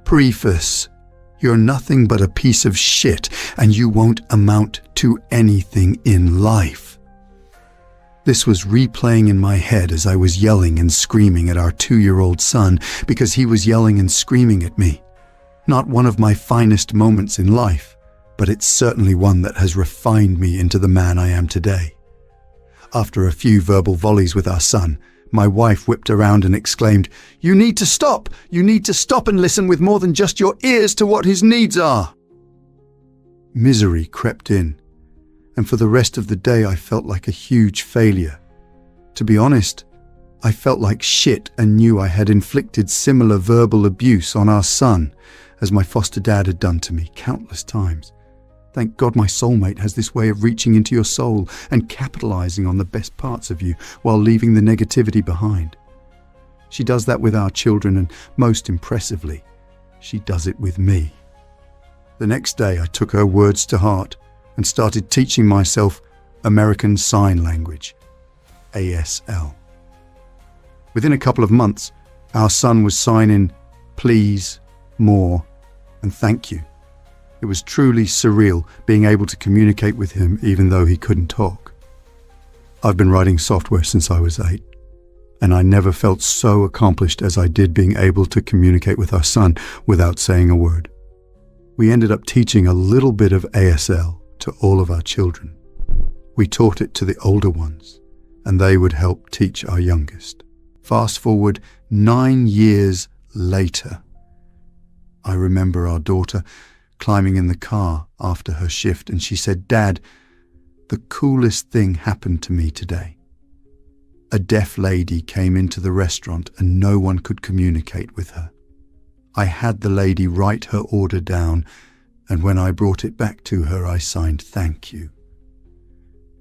Preface. You're nothing but a piece of shit, and you won't amount to anything in life. This was replaying in my head as I was yelling and screaming at our 2-year-old son because he was yelling and screaming at me. Not one of my finest moments in life, but it's certainly one that has refined me into the man I am today. After a few verbal volleys with our son, my wife whipped around and exclaimed, "You need to stop! You need to stop and listen with more than just your ears to what his needs are!" Misery crept in, and for the rest of the day I felt like a huge failure. To be honest, I felt like shit and knew I had inflicted similar verbal abuse on our son as my foster dad had done to me countless times. Thank God my soulmate has this way of reaching into your soul and capitalizing on the best parts of you while leaving the negativity behind. She does that with our children, and most impressively, she does it with me. The next day I took her words to heart and started teaching myself American Sign Language, ASL. Within a couple of months, our son was signing please, more, and thank you. It was truly surreal being able to communicate with him even though he couldn't talk. I've been writing software since I was 8, and I never felt so accomplished as I did being able to communicate with our son without saying a word. We ended up teaching a little bit of ASL to all of our children. We taught it to the older ones, and they would help teach our youngest. Fast forward 9 years later, I remember our daughter climbing in the car after her shift, and she said, "Dad, the coolest thing happened to me today. A deaf lady came into the restaurant and no one could communicate with her. I had the lady write her order down, and when I brought it back to her, I signed thank you."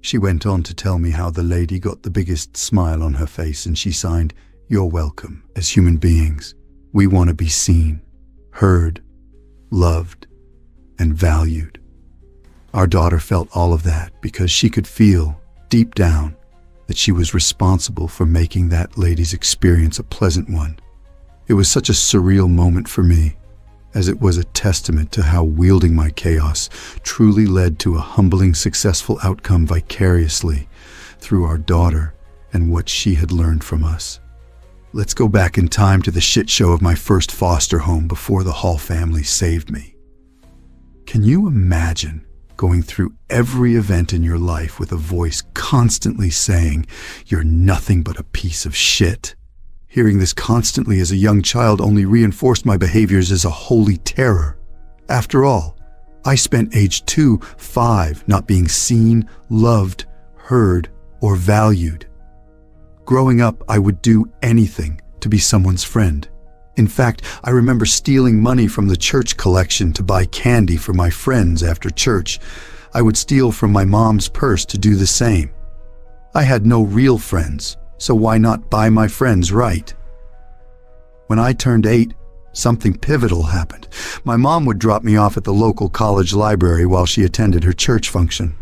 She went on to tell me how the lady got the biggest smile on her face, and she signed, "You're welcome. As human beings, we want to be seen, heard, loved, and valued." Our daughter felt all of that because she could feel, deep down, that she was responsible for making that lady's experience a pleasant one. It was such a surreal moment for me, as it was a testament to how wielding my chaos truly led to a humbling, successful outcome vicariously through our daughter and what she had learned from us. Let's go back in time to the shit show of my first foster home before the Hall family saved me. Can you imagine going through every event in your life with a voice constantly saying, "You're nothing but a piece of shit"? Hearing this constantly as a young child only reinforced my behaviors as a holy terror. After all, I spent age 2, 5 not being seen, loved, heard, or valued. Growing up, I would do anything to be someone's friend. In fact, I remember stealing money from the church collection to buy candy for my friends after church. I would steal from my mom's purse to do the same. I had no real friends, so why not buy my friends right? When I turned 8, something pivotal happened. My mom would drop me off at the local college library while she attended her church function.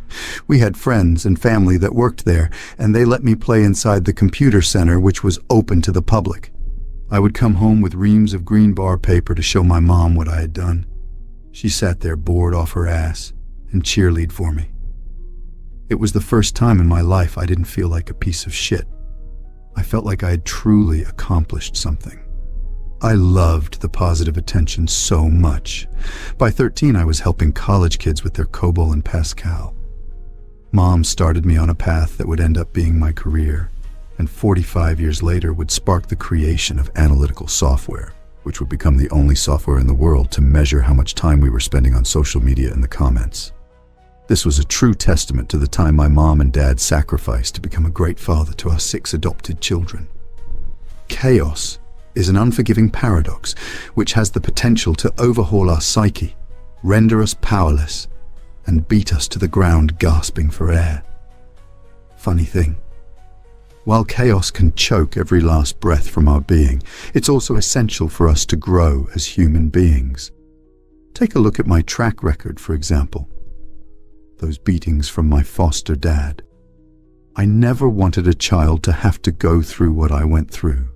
We had friends and family that worked there, and they let me play inside the computer center, which was open to the public. I would come home with reams of green bar paper to show my mom what I had done. She sat there bored off her ass and cheerlead for me. It was the first time in my life I didn't feel like a piece of shit. I felt like I had truly accomplished something. I loved the positive attention so much. By 13, I was helping college kids with their COBOL and Pascal. Mom started me on a path that would end up being my career, and 45 years later would spark the creation of analytical software, which would become the only software in the world to measure how much time we were spending on social media in the comments. This was a true testament to the time my mom and dad sacrificed to become a great father to our 6 adopted children. Chaos is an unforgiving paradox which has the potential to overhaul our psyche, render us powerless, and beat us to the ground gasping for air. Funny thing, while chaos can choke every last breath from our being, it's also essential for us to grow as human beings. Take a look at my track record, for example. Those beatings from my foster dad. I never wanted a child to have to go through what I went through.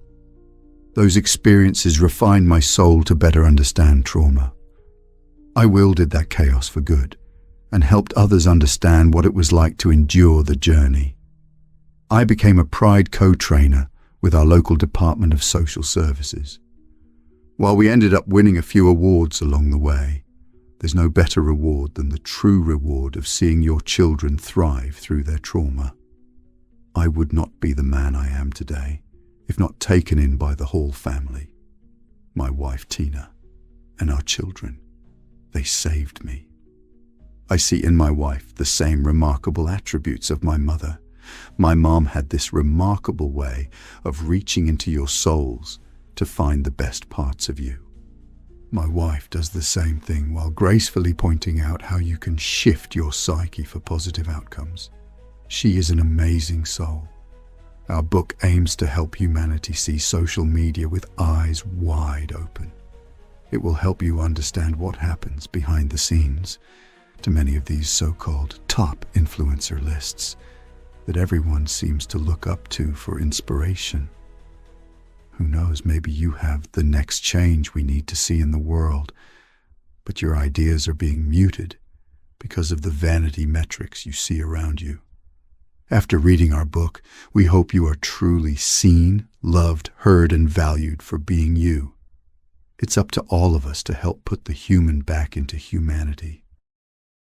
Those experiences refined my soul to better understand trauma. I wielded that chaos for good and helped others understand what it was like to endure the journey. I became a Pride co-trainer with our local Department of Social Services. While we ended up winning a few awards along the way, there's no better reward than the true reward of seeing your children thrive through their trauma. I would not be the man I am today if not taken in by the whole family. My wife Tina and our children, they saved me. I see in my wife the same remarkable attributes of my mother. My mom had this remarkable way of reaching into your souls to find the best parts of you. My wife does the same thing while gracefully pointing out how you can shift your psyche for positive outcomes. She is an amazing soul. Our book aims to help humanity see social media with eyes wide open. It will help you understand what happens behind the scenes to many of these so-called top influencer lists that everyone seems to look up to for inspiration. Who knows, maybe you have the next change we need to see in the world, but your ideas are being muted because of the vanity metrics you see around you. After reading our book, we hope you are truly seen, loved, heard, and valued for being you. It's up to all of us to help put the human back into humanity.